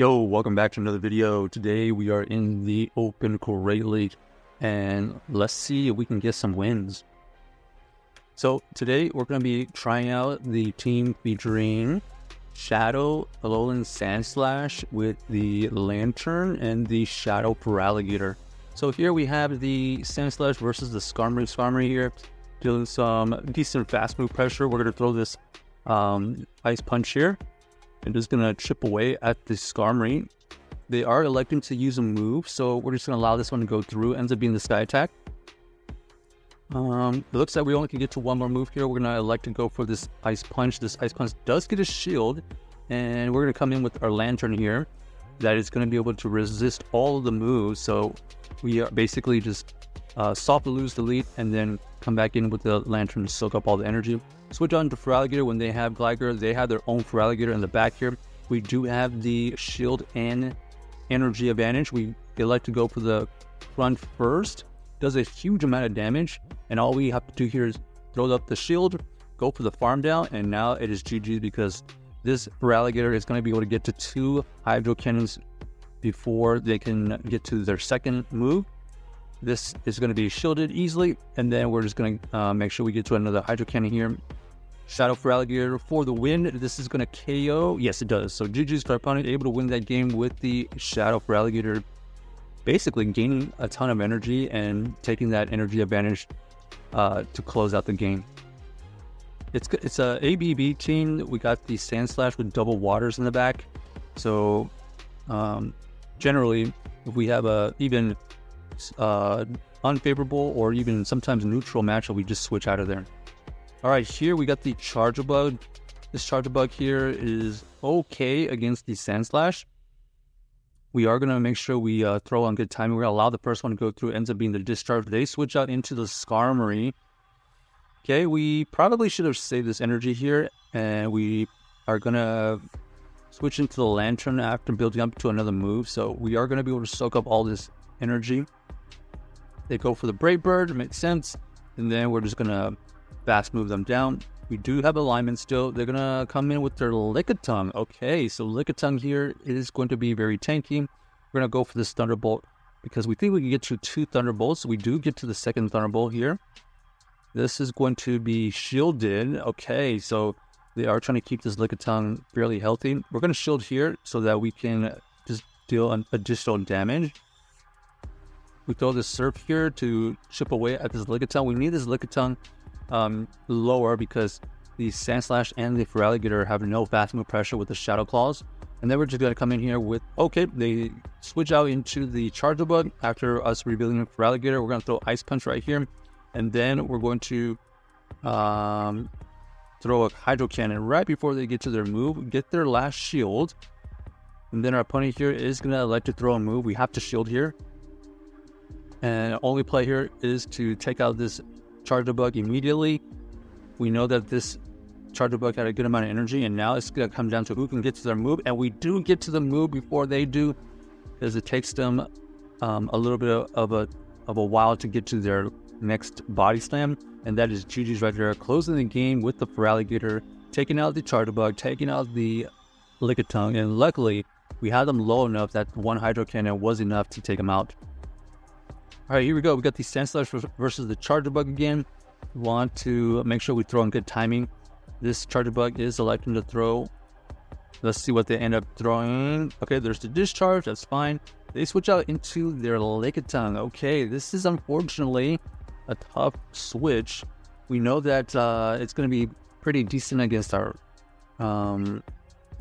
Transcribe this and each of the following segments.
Yo, welcome back to another video. Today we are in the Open Great League and let's see if we can get some wins. So today we're going to be trying out the team featuring Shadow, Alolan Sandslash with the Lanturn and the Shadow Feraligatr. So here we have the Sandslash versus the Skarmory here, dealing some decent fast move pressure. We're going to throw this Ice Punch here. And just going to chip away at the Skarmory. They are electing to use a move, so we're just going to allow this one to go through. Ends up being the Sky Attack. It looks like we only can get to one more move here. We're going to elect to go for this Ice Punch. This Ice Punch does get a shield, and we're going to come in with our Lanturn here. That is going to be able to resist all of the moves, so we are basically just softly lose the lead, and then come back in with the Lanturn to soak up all the energy. Switch on to Feraligatr. When they have Gligar, they have their own Feraligatr in the back here. We do have the shield and energy advantage. We elect to go for the front first. Does a huge amount of damage, and all we have to do here is throw up the shield, go for the farm down, and now it is GG because this Feraligatr is going to be able to get to 2 Hydro Cannons before they can get to their second move. This is going to be shielded easily, and then we're just going to make sure we get to another Hydro Cannon here. Shadow Feraligatr for the win. This is going to KO. Yes, it does. So GG's to our opponent, able to win that game with the Shadow Feraligatr, basically gaining a ton of energy and taking that energy advantage to close out the game. It's a ABB team. We got the Sandslash with double waters in the back. So generally, if we have a even unfavorable or even sometimes neutral matchup, we just switch out of there. All right, here we got the Charjabug. This Charjabug here is okay against the Sandslash. We are going to make sure we throw on good timing. We're going to allow the first one to go through. Ends up being the discharge. They switch out into the Skarmory. Okay, we probably should have saved this energy here, and we are going to switch into the Lanturn after building up to another move. So we are going to be able to soak up all this energy. They go for the Brave Bird. It makes sense. And then we're just going to fast move them down. We do have alignment still. They're going to come in with their Lickitung. Okay, so Lickitung here is going to be very tanky. We're going to go for this Thunderbolt because we think we can get to 2 Thunderbolts. We do get to the second Thunderbolt here. This is going to be shielded. Okay, so they are trying to keep this Lickitung fairly healthy. We're going to shield here so that we can just deal an additional damage. We throw this Surf here to chip away at this Lickitung. We need this Lickitung lower because the Sandslash and the Feraligatr have no fast move pressure with the Shadow Claws. And then we're just going to come in here with, okay, they switch out into the Charjabug after us revealing the Feraligatr. We're going to throw Ice Punch right here. And then we're going to throw a Hydro Cannon right before they get to their move, get their last shield. And then our opponent here is going to elect to throw a move. We have to shield here. And only play here is to take out this Charjabug immediately. We know that this Charjabug had a good amount of energy, and now it's going to come down to who can get to their move. And we do get to the move before they do, because it takes them a little bit of a while to get to their next Body Slam. And that is GG's right there, closing the game with the Feraligatr, taking out the Charjabug, taking out the Lickitung. And luckily, we had them low enough that one Hydro Cannon was enough to take them out. All right, here we go. We got the Sandslash versus the Charjabug again. We want to make sure we throw on good timing. This Charjabug is electing to throw. Let's see what they end up throwing. Okay, there's the discharge. That's fine. They switch out into their Lickitung. Okay, this is unfortunately a tough switch. We know that it's going to be pretty decent against our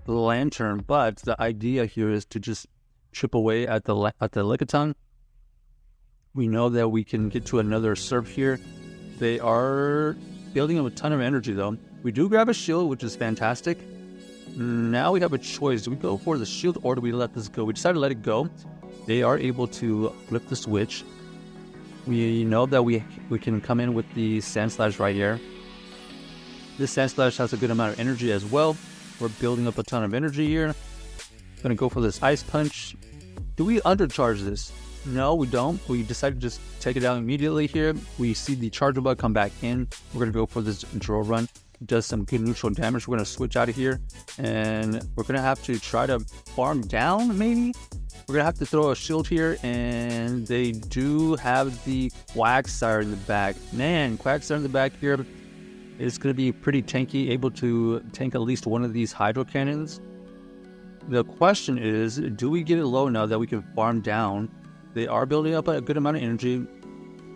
Lanturn, but the idea here is to just chip away at the Lickitung. We know that we can get to another Surf here. They are building up a ton of energy though. We do grab a shield, which is fantastic. Now we have a choice. Do we go for the shield or do we let this go? We decided to let it go. They are able to flip the switch. We know that we can come in with the Sandslash right here. This Sandslash has a good amount of energy as well. We're building up a ton of energy here. Gonna go for this Ice Punch. Do we undercharge this? No, we don't. We decided to just take it out immediately here. We see the Charjabug come back in. We're going to go for this draw run. does some good neutral damage. We're going to switch out of here, and we're going to have to try to farm down, maybe? We're going to have to throw a shield here, and they do have the Quagsire in the back. Man, Quagsire in the back here is going to be pretty tanky, able to tank at least one of these Hydro Cannons. The question is, do we get it low enough that we can farm down? They are building up a good amount of energy.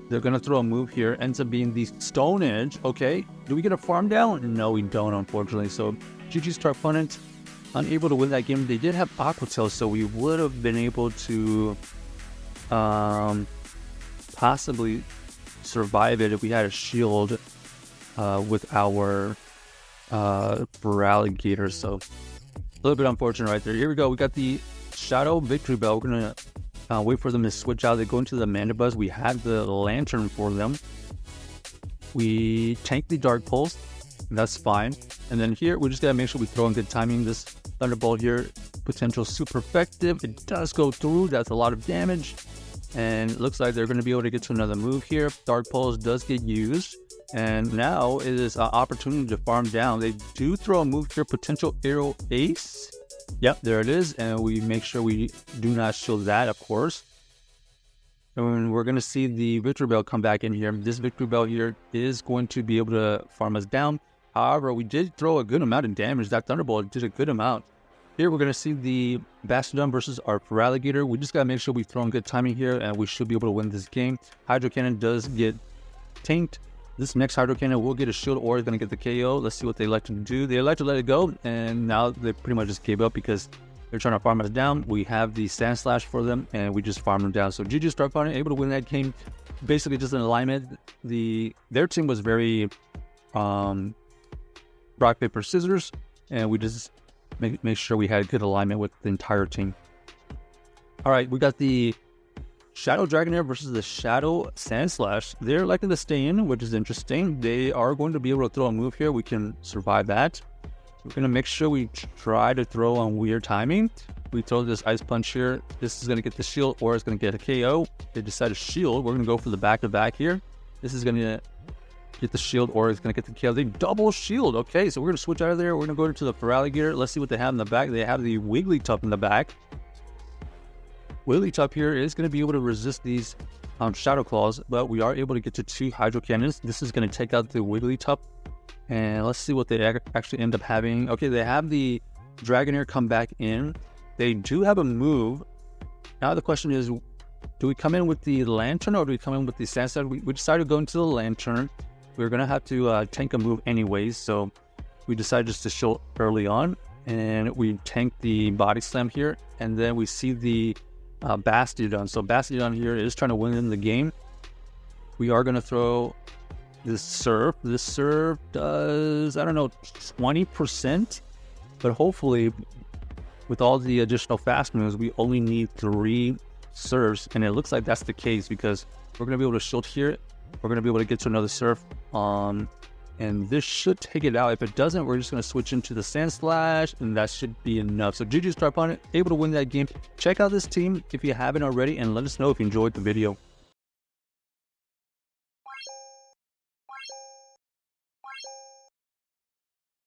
They're going to throw a move here. Ends up being the Stone Edge. Okay. Do we get a farm down? No, we don't, unfortunately. So, GG's to our opponent. Unable to win that game. They did have Aqua Tail, so we would have been able to possibly survive it if we had a shield with our Feraligatr. So, a little bit unfortunate right there. Here we go. We got the Shadow Victreebel. We're going to wait for them to switch out. They go into the Mandibuzz. We had the Lanturn for them. We tank the Dark Pulse. That's fine. And then here, we just got to make sure we throw in good timing. This Thunderbolt here, potential super effective. It does go through. That's a lot of damage. And it looks like they're going to be able to get to another move here. Dark Pulse does get used. And now it is an opportunity to farm down. They do throw a move here, potential Aero Ace. Yep, there it is. And we make sure we do not shield that, of course. And we're going to see the Victreebel come back in here. This Victreebel here is going to be able to farm us down. However, we did throw a good amount of damage. That Thunderbolt did a good amount. Here we're going to see the Bastiodon versus our Feraligatr. We just got to make sure we throw in good timing here, and we should be able to win this game. Hydro Cannon does get tanked. This next Hydro Cannon will get a shield or is going to get the KO. Let's see what they like to do. They like to let it go, and now they pretty much just gave up because they're trying to farm us down. We have the Sandslash for them, and we just farmed them down. So GG start farming, able to win that game. Basically just an alignment. Their team was very rock, paper, scissors, and we just make sure we had good alignment with the entire team. All right, we got the Shadow Dragonair versus the Shadow Sandslash. They're electing to stay in, which is interesting. They are going to be able to throw a move here. We can survive that. We're going to make sure we try to throw on weird timing. We throw this Ice Punch here. This is going to get the shield or it's going to get a KO. They decide to shield. We're going to go for the back-to-back here. This is going to get the shield or it's going to get the KO. They double shield. Okay, so we're going to switch out of there. We're going to go to the Feraligatr. Let's see what they have in the back. They have the Wigglytuff in the back. Wigglytuff here is going to be able to resist these Shadow Claws, but we are able to get to 2 Hydro Cannons. This is going to take out the Wigglytuff. And let's see what they actually end up having. Okay, they have the Dragonair come back in. They do have a move. Now the question is, do we come in with the Lanturn or do we come in with the Sandslash? We decided to go into the Lanturn. We're going to have to tank a move anyways, so we decided just to shield early on. And we tank the Body Slam here. And then we see the Bastiodon. So Bastiodon here is trying to win in the game. We are going to throw this Surf. This Surf does, I don't know, 20%. But hopefully, with all the additional fast moves, we only need 3 Surfs. And it looks like that's the case because we're going to be able to shield here. We're going to be able to get to another Surf. And this should take it out. If it doesn't, we're just going to switch into the Sandslash, and that should be enough. So GG's to our opponent, able to win that game. Check out this team if you haven't already, and let us know if you enjoyed the video.